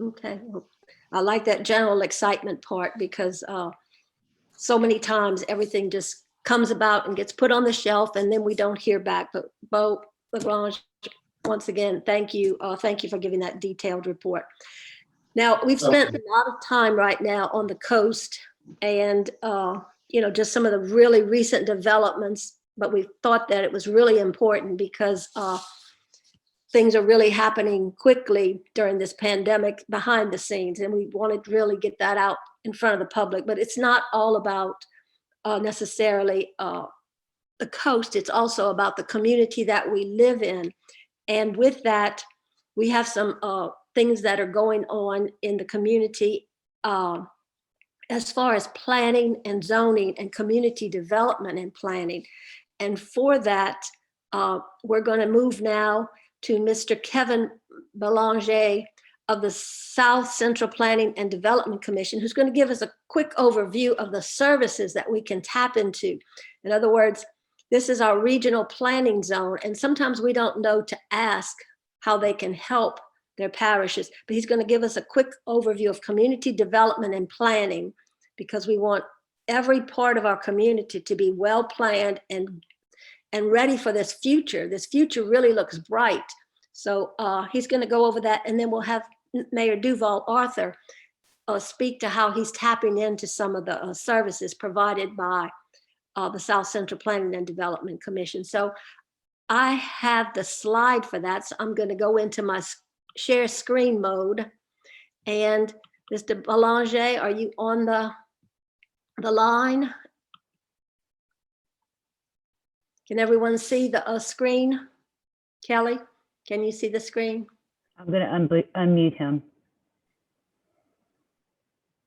Okay. Well, I like that general excitement part because so many times everything just comes about and gets put on the shelf and then we don't hear back. But Bo Lagrange, once again, thank you. Thank you for giving that detailed report. Now, we've spent a lot of time right now on the coast and, just some of the really recent developments, but we thought that it was really important because things are really happening quickly during this pandemic behind the scenes. And we wanted to really get that out in front of the public, but it's not all about necessarily the coast. It's also about the community that we live in. And with that, we have some things that are going on in the community as far as planning and zoning and community development and planning. And for that, we're going to move now to Mr. Kevin Belanger of the South Central Planning and Development Commission, who's going to give us a quick overview of the services that we can tap into. In other words, this is our regional planning zone, and sometimes we don't know to ask how they can help their parishes, but he's going to give us a quick overview of community development and planning, because we want every part of our community to be well planned and ready for this future. This future really looks bright. So he's going to go over that, and then we'll have Mayor Duval Arthur speak to how he's tapping into some of the services provided by the South Central Planning and Development Commission. So I have the slide for that. So I'm going to go into my share screen mode. And Mr. Belanger, are you on the line? Can everyone see the screen? Kelly, can you see the screen? I'm going to unmute him.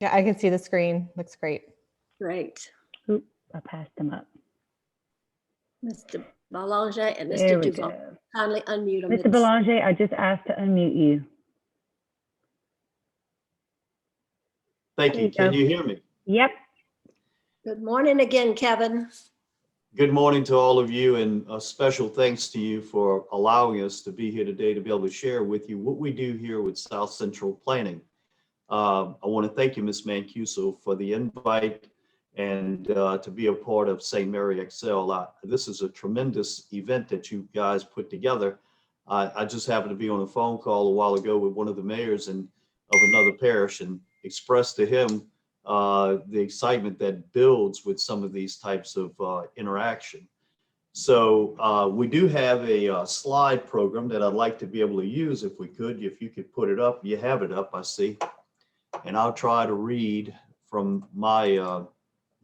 Yeah, I can see the screen. Looks great. Great. Oop, I passed him up. Mr. Belanger and There Mr. we Duval, go. kindly unmute him. Mr. Belanger, I just asked to unmute you. Thank you. Can you hear me? Yep. Good morning again, Kevin. Good morning to all of you, and a special thanks to you for allowing us to be here today to be able to share with you what we do here with South Central Planning. I want to thank you, Ms. Mancuso, for the invite and to be a part of St. Mary Excel. This is a tremendous event that you guys put together. I just happened to be on a phone call a while ago with one of the mayors of another parish and expressed to him the excitement that builds with some of these types of interaction. So we do have a slide program that I'd like to be able to use if we could. If you could put it up, you have it up, I see. And I'll try to read from my,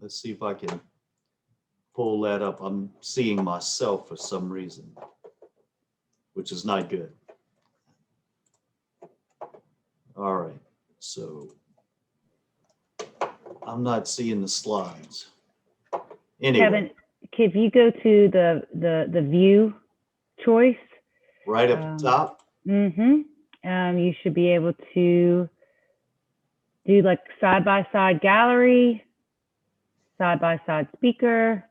let's see if I can pull that up. I'm seeing myself for some reason, which is not good. All right, so I'm not seeing the slides. Anyway. Kevin, if you go to the view choice. Right up top? Mm-hmm. You should be able to do like side-by-side gallery, side-by-side speaker.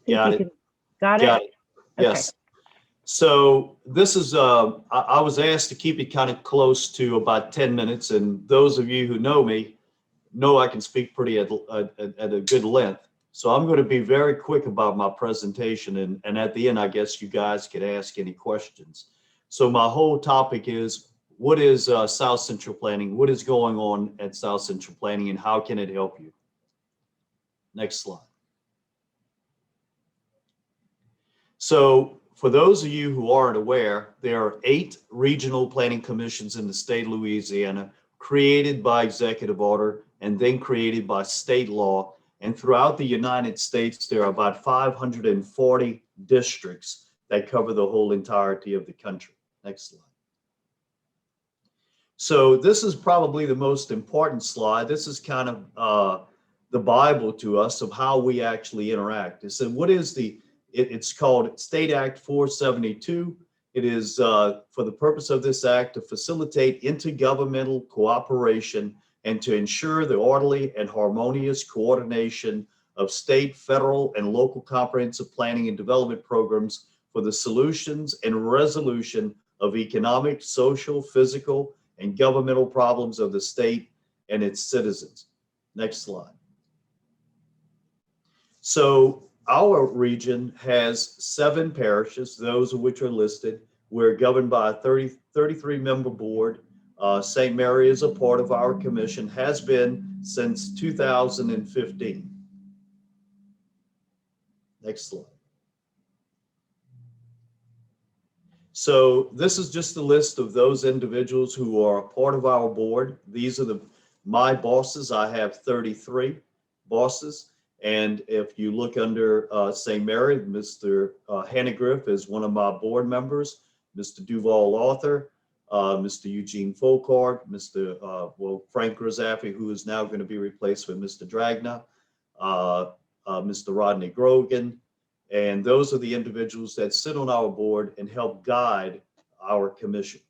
Got it. Got it? Got it. Yes. Okay. So this is, I was asked to keep it kind of close to about 10 minutes. And those of you who know me know I can speak pretty at a good length. So I'm going to be very quick about my presentation. And at the end, I guess you guys could ask any questions. So my whole topic is, what is South Central Planning? What is going on at South Central Planning and how can it help you? Next slide. So for those of you who aren't aware, there are 8 regional planning commissions in the state of Louisiana, created by executive order and then created by state law. And throughout the United States, there are about 540 districts that cover the whole entirety of the country. Next slide. So this is probably the most important slide. This is kind of the Bible to us of how we actually interact. It said, what is it's called State Act 472. It is for the purpose of this act to facilitate intergovernmental cooperation and to ensure the orderly and harmonious coordination of state, federal, and local comprehensive planning and development programs for the solutions and resolution of economic, social, physical, and governmental problems of the state and its citizens. Next slide. So our region has 7 parishes, those of which are listed. We're governed by a 33-member board. St. Mary is a part of our commission, has been since 2015. Next slide. So this is just a list of those individuals who are a part of our board. These are my bosses. I have 33 bosses. And if you look under St. Mary, Mr. Hannegriff is one of my board members, Mr. Duval Arthur, Mr. Eugene Folkart, Mr. Frank Grisafi, who is now going to be replaced with Mr. Dragna, Mr. Rodney Grogan. And those are the individuals that sit on our board and help guide our commission.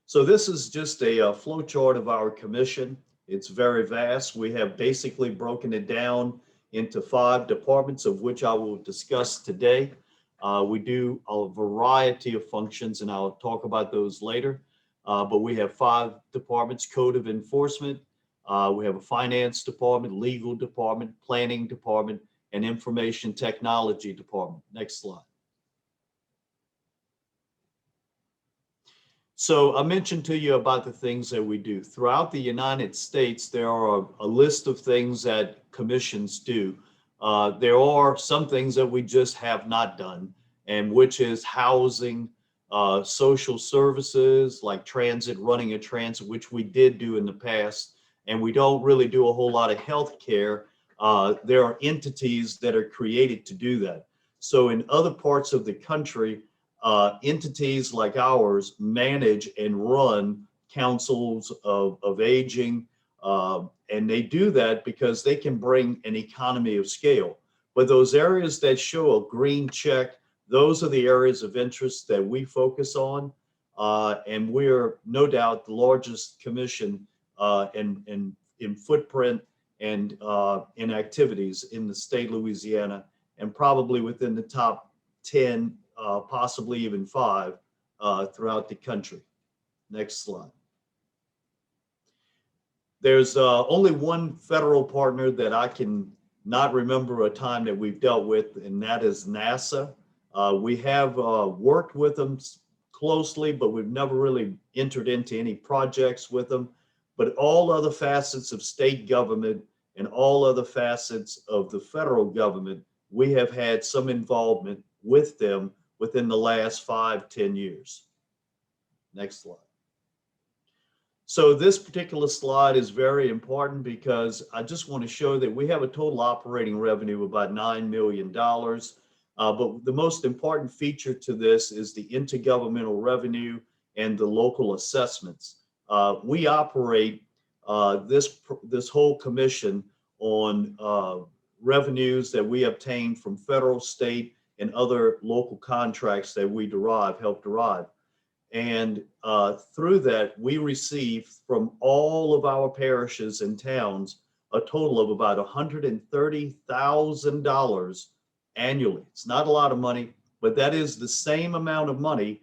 So this is just a flow chart of our commission. It's very vast. We have basically broken it down into 5 departments, of which I will discuss today. We do a variety of functions, and I'll talk about those later. But we have 5 departments: Code of Enforcement, we have a Finance Department, Legal Department, Planning Department, and Information Technology Department. Next slide. So I mentioned to you about the things that we do. Throughout the United States, there are a list of things that commissions do. There are some things that we just have not done, and which is housing, social services like transit, running a transit, which we did do in the past, and we don't really do a whole lot of health care. There are entities that are created to do that. So in other parts of the country, entities like ours manage and run councils of aging, and they do that because they can bring an economy of scale. But those areas that show a green check, those are the areas of interest that we focus on, and we're no doubt the largest commission in footprint and in activities in the state of Louisiana, and probably within the top 10, possibly even 5 throughout the country. Next slide. There's only one federal partner that I can not remember a time that we've dealt with, and that is NASA. We have worked with them closely, but we've never really entered into any projects with them. But all other facets of state government and all other facets of the federal government, we have had some involvement with them within the last 5-10 years. Next slide. So this particular slide is very important because I just want to show that we have a total operating revenue of about $9 million. But the most important feature to this is the intergovernmental revenue and the local assessments. We operate this whole commission on revenues that we obtain from federal, state, and other local contracts that we help derive. And through that, we receive from all of our parishes and towns a total of about $130,000 annually. It's not a lot of money, but that is the same amount of money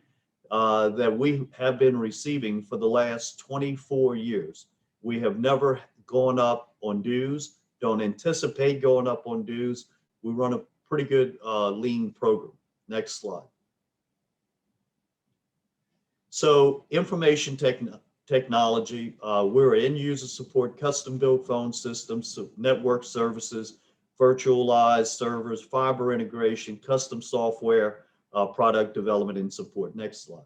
that we have been receiving for the last 24 years. We have never gone up on dues, don't anticipate going up on dues. We run a pretty good lean program. Next slide. So information technology, we're end user support, custom built phone systems, network services, virtualized servers, fiber integration, custom software, product development and support. Next slide.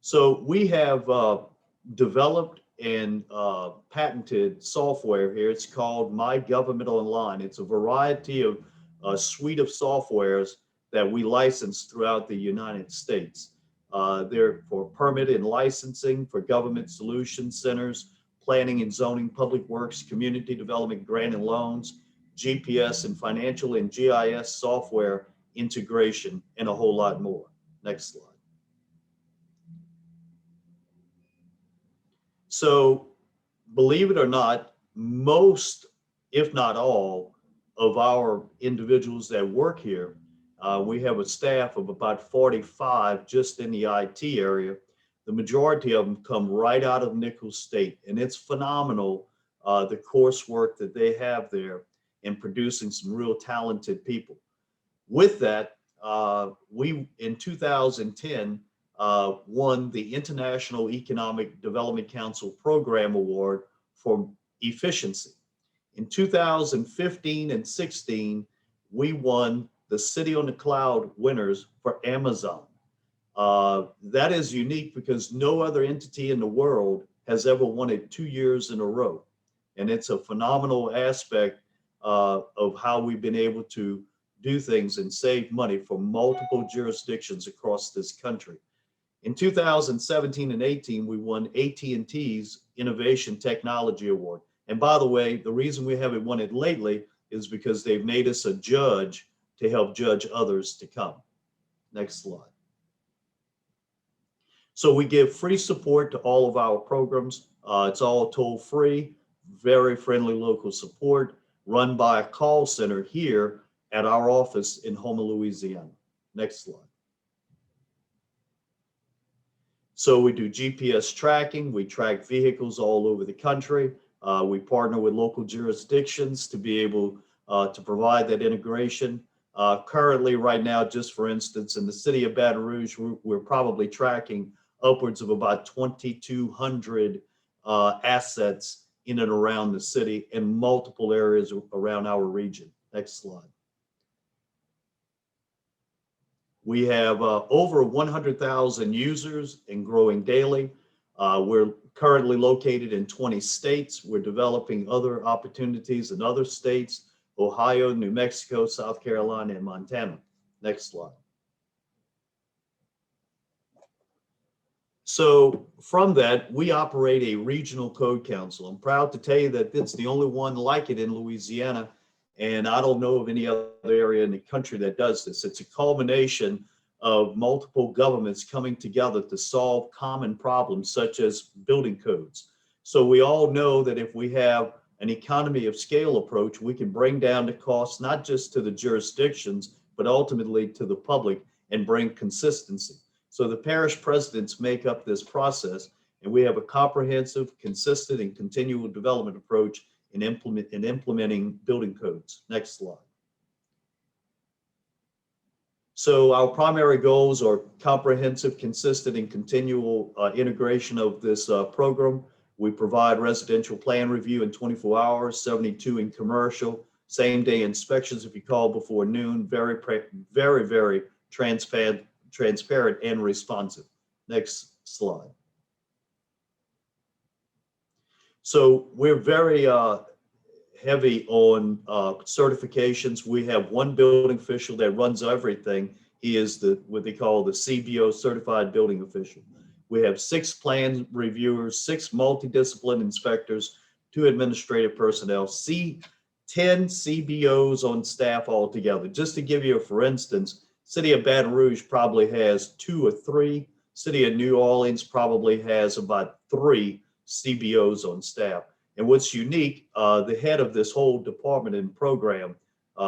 So we have developed and patented software here. It's called My Government Online. It's a variety of suite of softwares that we license throughout the United States. They're for permit and licensing, for government solution centers, planning and zoning, public works, community development, grant and loans, GPS and financial and GIS software integration, and a whole lot more. Next slide. So believe it or not, most, if not all, of our individuals that work here We have a staff of about 45 just in the IT area. The majority of them come right out of Nichols State, and it's phenomenal, the coursework that they have there in producing some real talented people. With that, we, in 2010, won the International Economic Development Council Program Award for efficiency. In 2015 and 16, we won the City on the Cloud winners for Amazon. That is unique because no other entity in the world has ever won it 2 years in a row. And it's a phenomenal aspect of how we've been able to do things and save money for multiple jurisdictions across this country. In 2017 and 18, we won AT&T's Innovation Technology Award. And by the way, the reason we haven't won it lately is because they've made us a judge to help judge others to come. Next slide. So we give free support to all of our programs. It's all toll free, very friendly local support run by a call center here at our office in Houma, Louisiana. Next slide. So we do GPS tracking. We track vehicles all over the country. We partner with local jurisdictions to be able to provide that integration. Currently, right now, just for instance, in the city of Baton Rouge, we're probably tracking upwards of about 2,200 assets in and around the city in multiple areas around our region. Next slide. We have over 100,000 users and growing daily. We're currently located in 20 states. We're developing other opportunities in other states, Ohio, New Mexico, South Carolina, and Montana. Next slide. So from that, we operate a regional code council. I'm proud to tell you that it's the only one like it in Louisiana. And I don't know of any other area in the country that does this. It's a culmination of multiple governments coming together to solve common problems such as building codes. So we all know that if we have an economy of scale approach, we can bring down the costs, not just to the jurisdictions, but ultimately to the public and bring consistency. So the parish presidents make up this process, and we have a comprehensive, consistent, and continual development approach in implementing building codes. Next slide. So our primary goals are comprehensive, consistent, and continual integration of this program. We provide residential plan review in 24 hours, 72 in commercial, same day inspections if you call before noon, very, very transparent and responsive. Next slide. So we're very heavy on certifications. We have one building official that runs everything. He is what they call the CBO, Certified Building Official. We have 6 plan reviewers, 6 multidiscipline inspectors, 2 administrative personnel, 10 CBOs on staff altogether. Just to give you for instance, City of Baton Rouge probably has 2 or 3. City of New Orleans probably has about 3 CBOs on staff. And what's unique, the head of this whole department and program,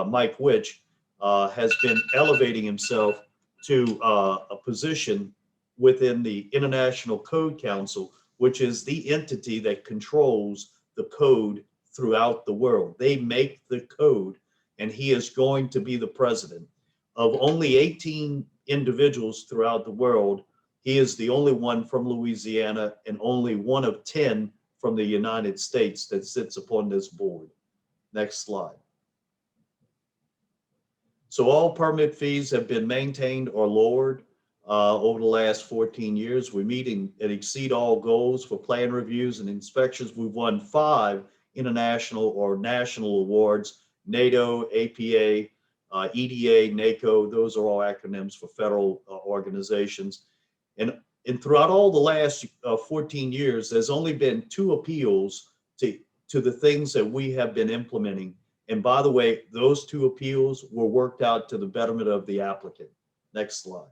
Mike Witch, has been elevating himself to a position within the International Code Council, which is the entity that controls the code throughout the world. They make the code, and he is going to be the president. Of only 18 individuals throughout the world, he is the only one from Louisiana and only one of 10 from the United States that sits upon this board. Next slide. So all permit fees have been maintained or lowered over the last 14 years. We meet and exceed all goals for plan reviews and inspections. We've won 5 international or national awards, NATO, APA, EDA, NACO. Those are all acronyms for federal organizations. And throughout all the last 14 years, there's only been 2 appeals to the things that we have been implementing. And by the way, those 2 appeals were worked out to the betterment of the applicant. Next slide.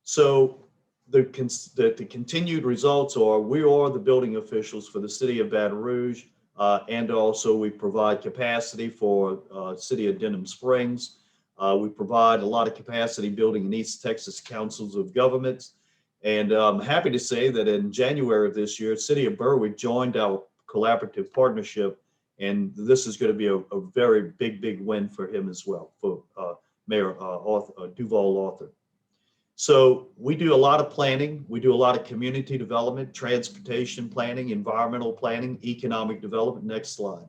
So the continued results are, we are the building officials for the City of Baton Rouge. And also we provide capacity for City of Denham Springs. We provide a lot of capacity building in East Texas Councils of Governments. And I'm happy to say that in January of this year, City of Berwick joined our collaborative partnership. And this is going to be a very big win for him as well, for Mayor Duval Arthur. So we do a lot of planning. We do a lot of community development, transportation planning, environmental planning, economic development. Next slide.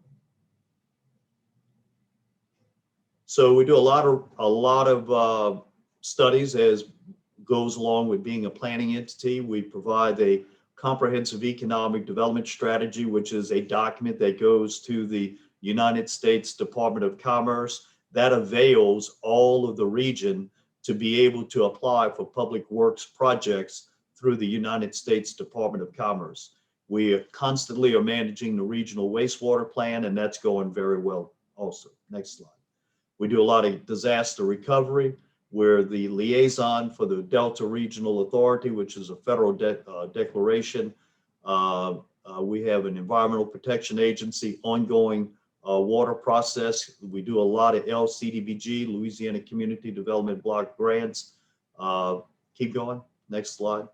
So we do a lot of studies as goes along with being a planning entity. We provide a comprehensive economic development strategy, which is a document that goes to the United States Department of Commerce that avails all of the region to be able to apply for public works projects through the United States Department of Commerce. We constantly are managing the regional wastewater plan, and that's going very well also. Next slide. We do a lot of disaster recovery. We're the liaison for the Delta Regional Authority, which is a federal declaration. We have an Environmental Protection Agency ongoing water process. We do a lot of LCDBG, Louisiana Community Development Block grants. Keep going. Next slide.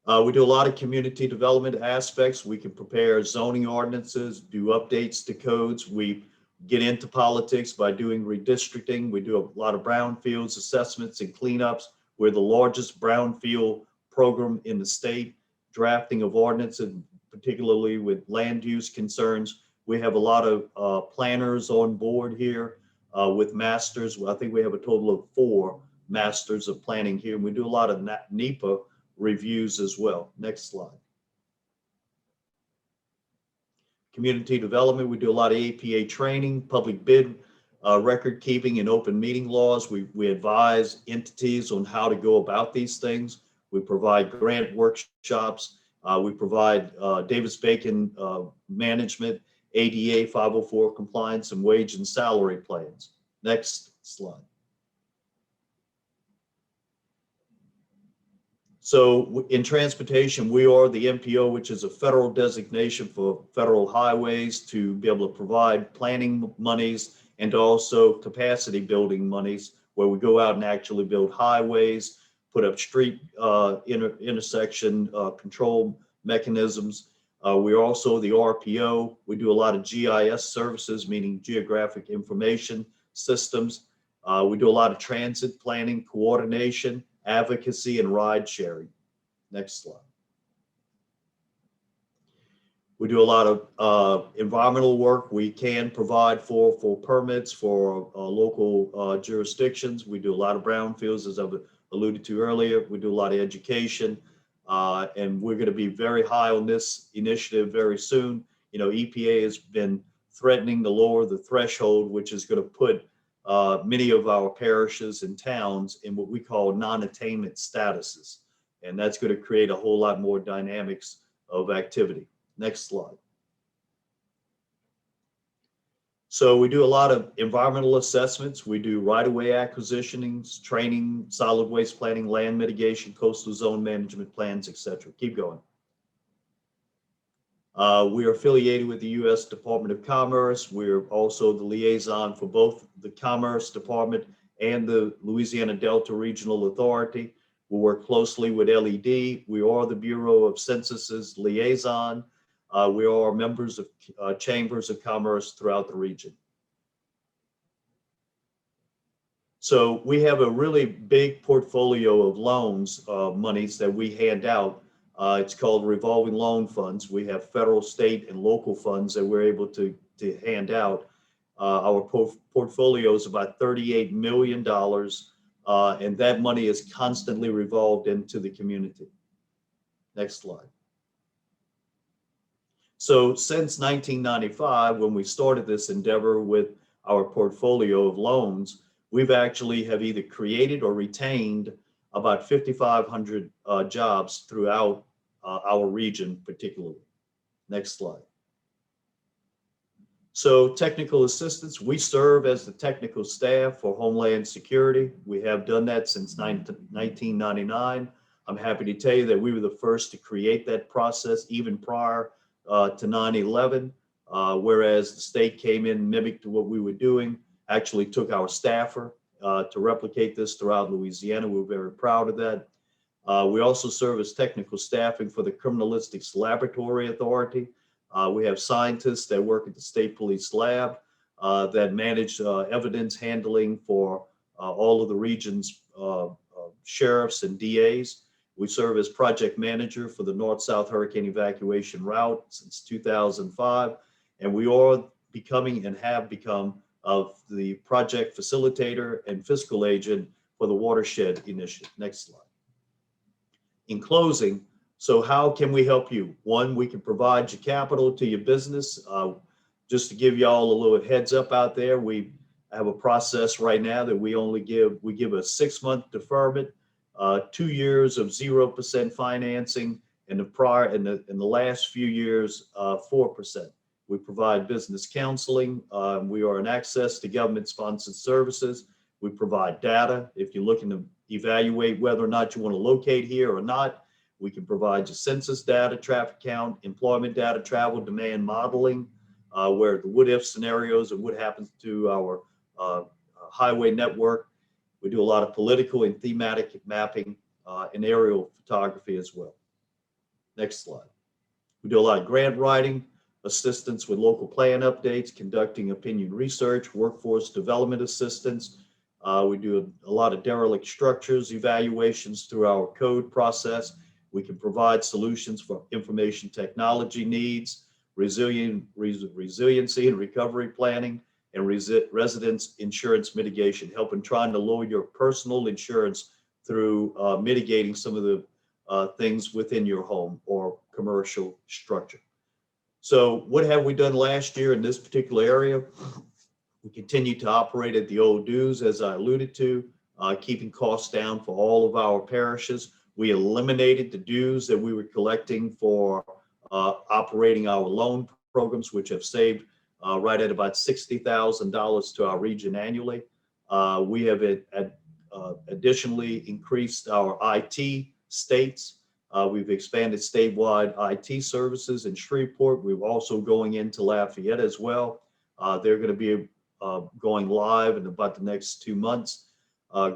We do a lot of community development aspects. We can prepare zoning ordinances, do updates to codes. We get into politics by doing redistricting. We do a lot of brownfields assessments and cleanups. We're the largest brownfield program in the state, drafting of ordinances, particularly with land use concerns. We have a lot of planners on board here with masters. I think we have a total of 4 masters of planning here. We do a lot of NEPA reviews as well. Next slide. Community development, we do a lot of APA training, public bid, record keeping, and open meeting laws. We advise entities on how to go about these things. We provide grant workshops. We provide Davis-Bacon management, ADA 504 compliance, and wage and salary plans. Next slide. So in transportation, we are the MPO, which is a federal designation for federal highways to be able to provide planning monies and also capacity building monies where we go out and actually build highways, put up street intersection control mechanisms. We're also the RPO. We do a lot of GIS services, meaning geographic information systems. We do a lot of transit planning, coordination, advocacy, and ride sharing. Next slide. We do a lot of environmental work. We can provide for permits for local jurisdictions. We do a lot of brownfields, as I've alluded to earlier. We do a lot of education, and we're going to be very high on this initiative very soon. You know, EPA has been threatening to lower the threshold, which is going to put many of our parishes and towns in what we call non-attainment statuses. And that's going to create a whole lot more dynamics of activity. Next slide. So we do a lot of environmental assessments. We do right-of-way acquisitionings, training, solid waste planning, land mitigation, coastal zone management plans, etc. Keep going. We are affiliated with the U.S. Department of Commerce. We're also the liaison for both the Commerce Department and the Louisiana Delta Regional Authority. We work closely with LED. We are the Bureau of Census's liaison. We are members of chambers of commerce throughout the region. So we have a really big portfolio of loans, monies that we hand out. It's called revolving loan funds. We have federal, state, and local funds that we're able to hand out. Our portfolio is about $38 million, and that money is constantly revolved into the community. Next slide. So since 1995, when we started this endeavor with our portfolio of loans, we've actually have either created or retained about 5,500 jobs throughout our region particularly. Next slide. So technical assistance, we serve as the technical staff for Homeland Security. We have done that since 1999. I'm happy to tell you that we were the first to create that process even prior to 9/11, whereas the state came in, mimicked what we were doing, actually took our staffer to replicate this throughout Louisiana. We're very proud of that. We also serve as technical staffing for the Criminalistics Laboratory Authority. We have scientists that work at the State Police Lab that manage evidence handling for all of the region's sheriffs and DAs. We serve as project manager for the North-South Hurricane Evacuation Route since 2005, and we are becoming and have become of the project facilitator and fiscal agent for the Watershed Initiative. Next slide. In closing, so how can we help you? One, we can provide your capital to your business. Just to give you all a little heads up out there, we have a process right now that we give a 6-month deferment, 2 years of 0% financing, and in the last few years, 4%. We provide business counseling. We are an access to government-sponsored services. We provide data. If you're looking to evaluate whether or not you want to locate here or not, we can provide you census data, traffic count, employment data, travel demand modeling, where the what-if scenarios of what happens to our highway network. We do a lot of political and thematic mapping and aerial photography as well. Next slide. We do a lot of grant writing, assistance with local plan updates, conducting opinion research, workforce development assistance. We do a lot of derelict structures evaluations through our code process. We can provide solutions for information technology needs, resiliency and recovery planning, and residence insurance mitigation, helping trying to lower your personal insurance through mitigating some of the things within your home or commercial structure. So what have we done last year in this particular area? We continue to operate at the old dues, as I alluded to, keeping costs down for all of our parishes. We eliminated the dues that we were collecting for operating our loan programs, which have saved right at about $60,000 to our region annually. We have additionally increased our IT states. We've expanded statewide IT services in Shreveport. We're also going into Lafayette as well. They're going to be going live in about the next 2 months.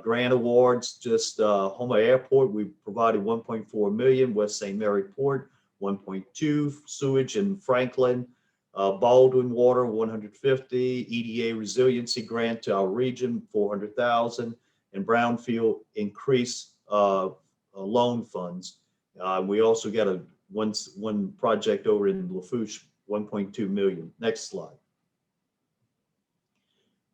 Grant awards, just Houma Airport, we provided 1.4 million, West St. Mary Port, 1.2, sewage in Franklin, Baldwin Water, 150, EDA resiliency grant to our region, 400,000, and Brownfield increase loan funds. We also got one project over in Lafourche, 1.2 million. Next slide.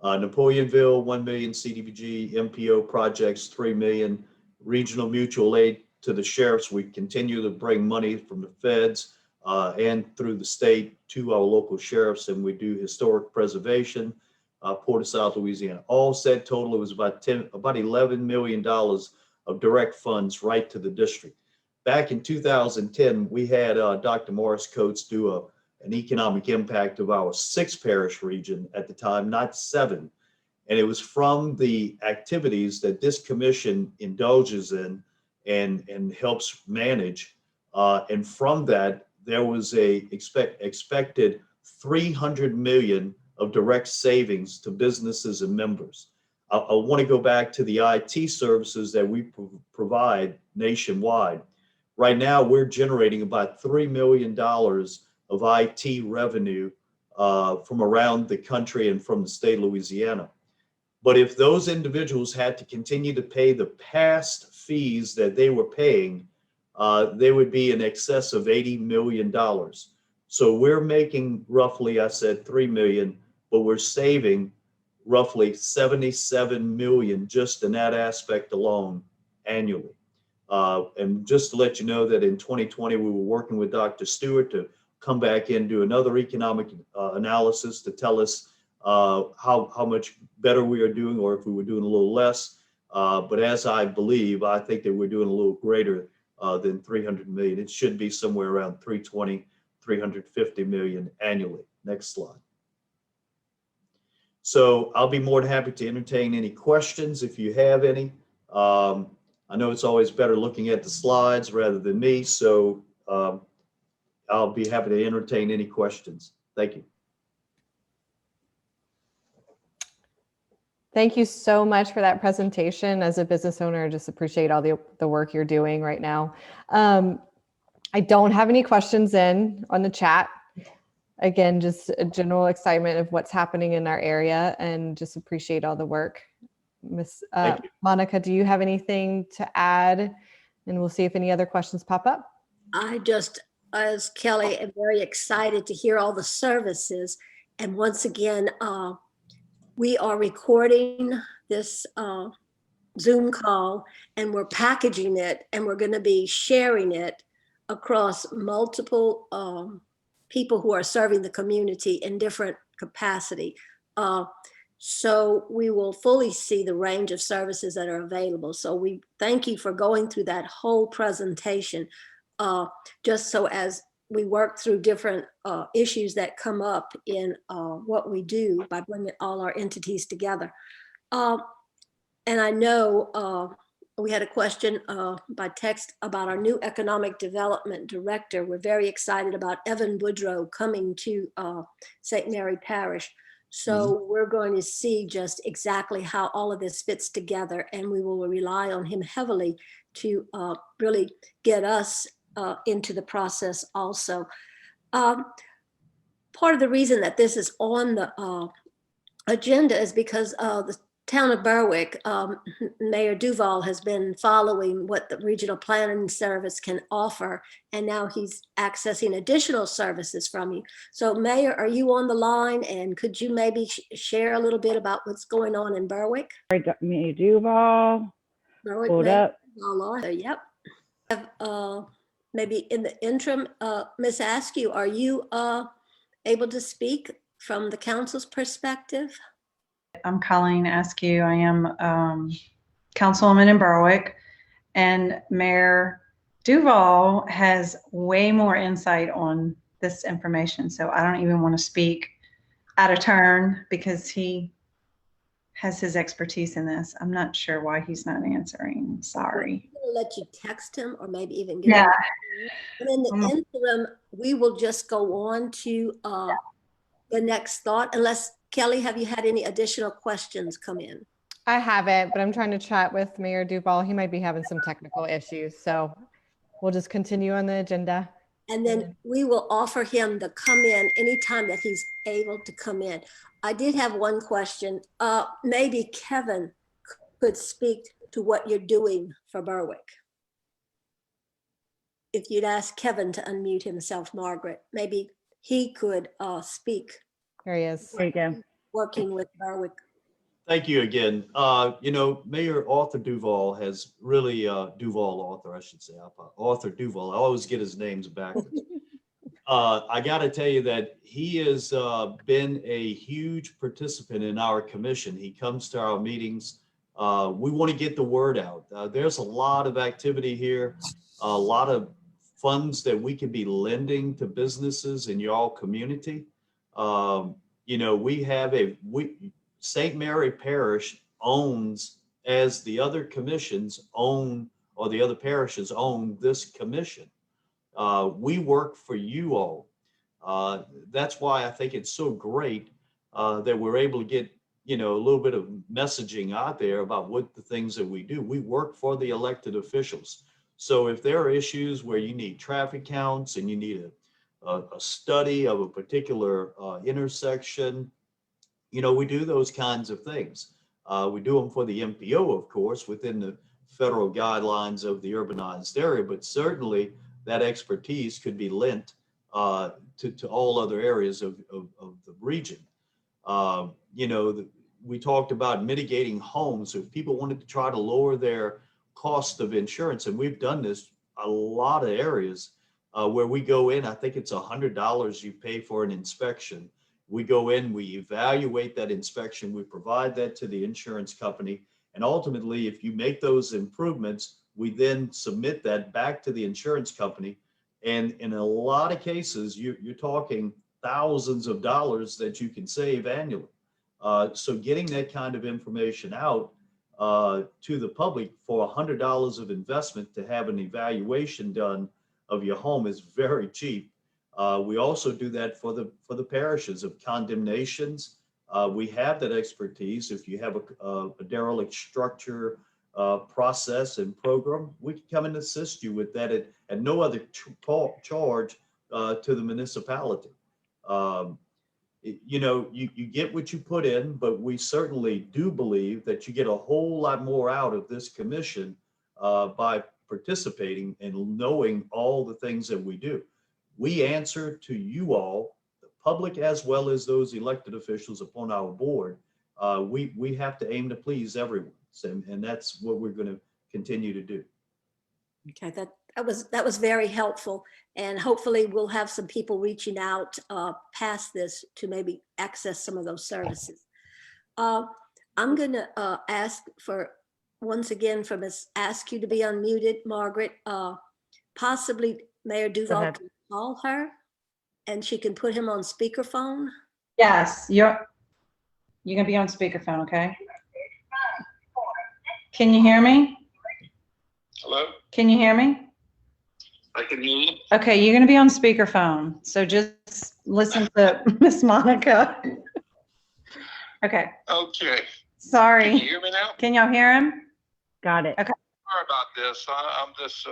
Napoleonville, 1 million, CDBG, MPO projects, 3 million, regional mutual aid to the sheriffs. We continue to bring money from the feds and through the state to our local sheriffs, and we do historic preservation, Port of South Louisiana. All said total, it was about $11 million of direct funds right to the district. Back in 2010, we had Dr. Morris Coates do an economic impact of our 6-parish region at the time, not 7. And it was from the activities that this commission indulges in and helps manage. And from that, there was a expected 300 million of direct savings to businesses and members. I want to go back to the IT services that we provide nationwide. Right now, we're generating about $3 million of IT revenue from around the country and from the state of Louisiana. But if those individuals had to continue to pay the past fees that they were paying, they would be in excess of $80 million. So we're making roughly, I said 3 million, but we're saving roughly 77 million just in that aspect alone annually. And just to let you know that in 2020, we were working with Dr. Stewart to come back in, do another economic analysis to tell us how much better we are doing, or if we were doing a little less. But as I believe, I think that we're doing a little greater than 300 million. It should be somewhere around 320, 350 million annually. Next slide. So I'll be more than happy to entertain any questions if you have any. I know it's always better looking at the slides rather than me, so I'll be happy to entertain any questions. Thank you. Thank you so much for that presentation. As a business owner, I just appreciate all the work you're doing right now. I don't have any questions on the chat. Again, just a general excitement of what's happening in our area and just appreciate all the work. Miss Thank you. Monica, do you have anything to add? And we'll see if any other questions pop up. I just, as Kelly, am very excited to hear all the services. And once again, we are recording this Zoom call and we're packaging it and we're going to be sharing it across multiple people who are serving the community in different capacity. So we will fully see the range of services that are available. So we thank you for going through that whole presentation, just so as we work through different issues that come up in what we do by bringing all our entities together. And I know we had a question by text about our new economic development director. We're very excited about Evan Boudreau coming to St. Mary Parish. So we're going to see just exactly how all of this fits together, and we will rely on him heavily to really get us into the process also. Part of the reason that this is on the agenda is because the town of Berwick, Mayor Duval has been following what the Regional Planning Service can offer, and now he's accessing additional services from you. So Mayor, are you on the line, and could you maybe share a little bit about what's going on in Berwick? Mayor Duval, Berwick, hold Mayor up. Duval on there, yep. Maybe in the interim, Ms. Askew, are you able to speak from the council's perspective? I'm Colleen Askew. I am councilwoman in Berwick, and Mayor Duval has way more insight on this information. So I don't even want to speak out of turn because he has his expertise in this. I'm not sure why he's not answering. Sorry. I'm gonna let you text him or maybe even get Yeah. And in the interim, we will just go on to the next thought, unless Kelly, have you had any additional questions come in? I haven't, but I'm trying to chat with Mayor Duval. He might be having some technical issues. So we'll just continue on the agenda. And then we will offer him to come in anytime that he's able to come in. I did have one question. Maybe Kevin could speak to what you're doing for Berwick. If you'd ask Kevin to unmute himself, Margaret, maybe he could speak. Here he is. There you go. Working with Berwick. Thank you again. You know, Mayor Arthur Duval has really, Duval Arthur, I should say, Arthur Duval. I always get his names backwards. I got to tell you that he has been a huge participant in our commission. He comes to our meetings. We want to get the word out. There's a lot of activity here, a lot of funds that we can be lending to businesses in your community. You know, we have St. Mary Parish owns, as the other commissions own, or the other parishes own this commission. We work for you all. That's why I think it's so great that we're able to get, you know, a little bit of messaging out there about what the things that we do. We work for the elected officials. So if there are issues where you need traffic counts and you need a study of a particular intersection, you know, we do those kinds of things. We do them for the MPO, of course, within the federal guidelines of the urbanized area, but certainly that expertise could be lent to all other areas of the region. You know, we talked about mitigating homes. So if people wanted to try to lower their cost of insurance, and we've done this a lot of areas where we go in, I think it's $100 you pay for an inspection. We go in, we evaluate that inspection, we provide that to the insurance company, and ultimately, if you make those improvements, we then submit that back to the insurance company. And in a lot of cases, you're talking thousands of dollars that you can save annually. So getting that kind of information out to the public for $100 of investment to have an evaluation done of your home is very cheap. We also do that for the parishes of condemnations. We have that expertise. If you have a derelict structure process and program, we can come and assist you with that at no other charge to the municipality. You know, you get what you put in, but we certainly do believe that you get a whole lot more out of this commission by participating and knowing all the things that we do. We answer to you all, the public, as well as those elected officials upon our board. We have to aim to please everyone, and that's what we're going to continue to do. Okay, that was very helpful, and hopefully we'll have some people reaching out past this to maybe access some of those services. I'm going to ask for, once again, for Ms. Askew to be unmuted, Margaret. Possibly Mayor Duval ahead. can call her, and she can put him on speakerphone. Yes, you're gonna be on speakerphone, okay? Can you hear me? Hello, Can you hear me? I can hear you. Okay, you're gonna be on speakerphone, so just listen to Miss Monica. Okay, Okay, can you sorry. hear me now? Can y'all hear him? Got it. Sorry about this. I'm just,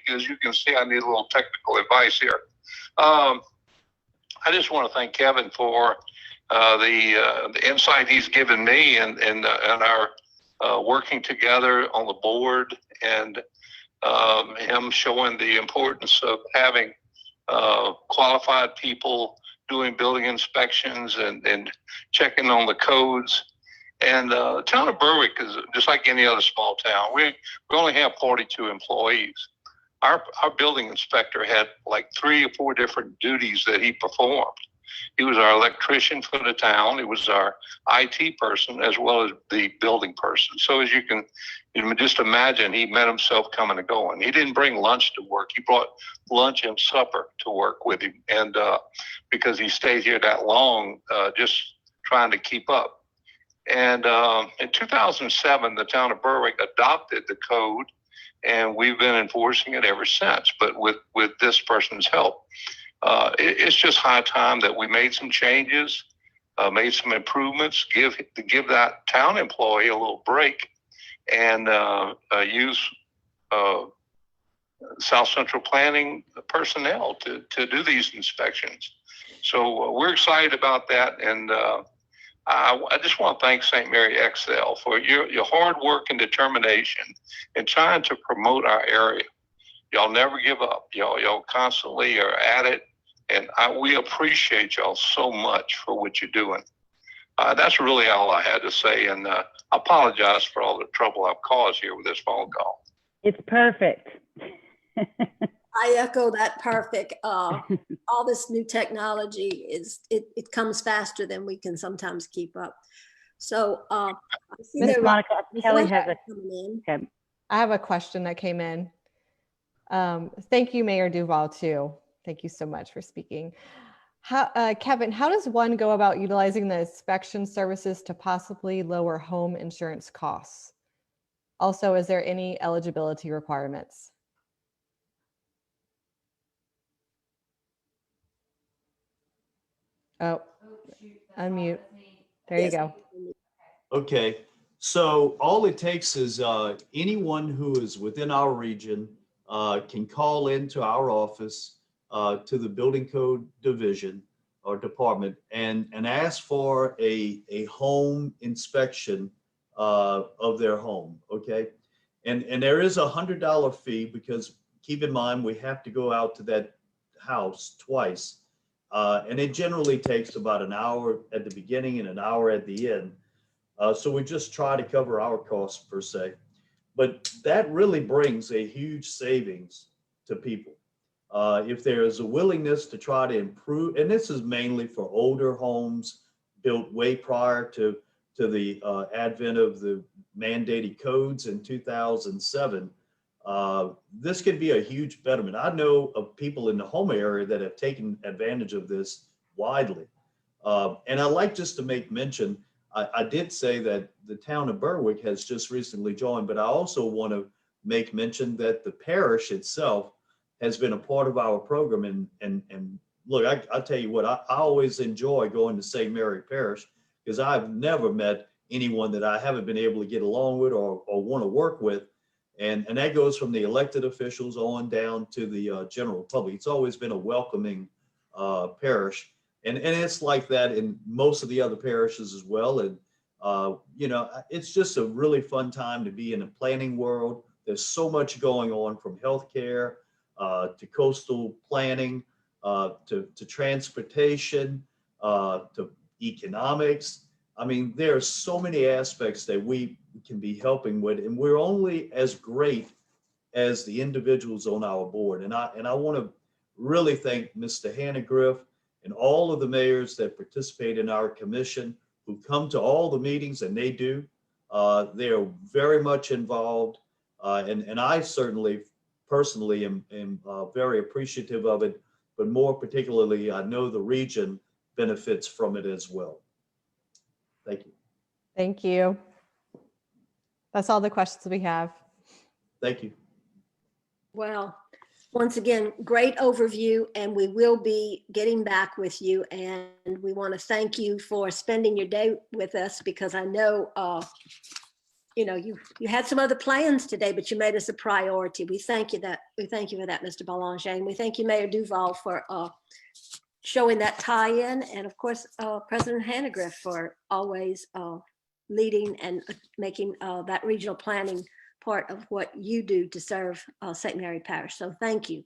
as you can see, I need a little technical advice here. I just want to thank Kevin for the insight he's given me and our working together on the board, and him showing the importance of having qualified people doing building inspections and checking on the codes. And the town of Berwick is just like any other small town. We only have 42 employees. Our building inspector had like 3 or 4 different duties that he performed. He was our electrician for the town. He was our IT person as well as the building person. So as you can just imagine, he met himself coming and going. He didn't bring lunch to work. He brought lunch and supper to work with him. And because he stayed here that long, just trying to keep up. And in 2007, the town of Berwick adopted the code, and we've been enforcing it ever since. But with this person's help, it's just high time that we made some changes, made some improvements, give that town employee a little break, and use South Central Planning personnel to do these inspections. So we're excited about that, and I just want to thank St. Mary Excel for your hard work and determination in trying to promote our area. Y'all never give up. Y'all constantly are at it, and we appreciate y'all so much for what you're doing. That's really all I had to say, and I apologize for all the trouble I've caused here with this phone call. It's perfect. I echo that perfect. All this new technology it comes faster than we can sometimes keep up. So I see Miss there- Monica, Ms. Kelly Linda has a, coming in. okay. I have a question that came in. Thank you, Mayor Duval, too. Thank you so much for speaking. Kevin, how does one go about utilizing the inspection services to possibly lower home insurance costs? Also, is there any eligibility requirements? Oh, unmute. There you Yes. go. Okay, so all it takes is anyone who is within our region can call into our office to the Building Code Division or Department and ask for a home inspection of their home, okay? And there is $100 fee because keep in mind, we have to go out to that house twice. And it generally takes about an hour at the beginning and an hour at the end. So we just try to cover our costs per se. But that really brings a huge savings to people. If there is a willingness to try to improve, and this is mainly for older homes built way prior to the advent of the mandated codes in 2007, this could be a huge betterment. I know of people in the home area that have taken advantage of this widely. And I like just to make mention, I did say that the town of Berwick has just recently joined, but I also want to make mention that the parish itself has been a part of our program. And look, I tell you what, I always enjoy going to St. Mary Parish because I've never met anyone that I haven't been able to get along with or want to work with. And that goes from the elected officials on down to the general public. It's always been a welcoming parish. And it's like that in most of the other parishes as well. And, you know, it's just a really fun time to be in the planning world. There's so much going on from healthcare to coastal planning, to transportation, to economics. I mean, there are so many aspects that we can be helping with, and we're only as great as the individuals on our board. And I want to really thank Mr. Hannah-Griff and all of the mayors that participate in our commission, who come to all the meetings, and they do. They are very much involved, and I certainly personally am very appreciative of it, but more particularly, I know the region benefits from it as well. Thank you. Thank you. That's all the questions we have. Thank you. Well, once again, great overview, and we will be getting back with you. And we want to thank you for spending your day with us, because I know, you know, you had some other plans today, but you made us a priority. We thank you for that, Mr. Belanger. And we thank you, Mayor Duval, for showing that tie-in, and of course, President Hannah-Griff for always leading and making that regional planning part of what you do to serve St. Mary Parish. So thank you.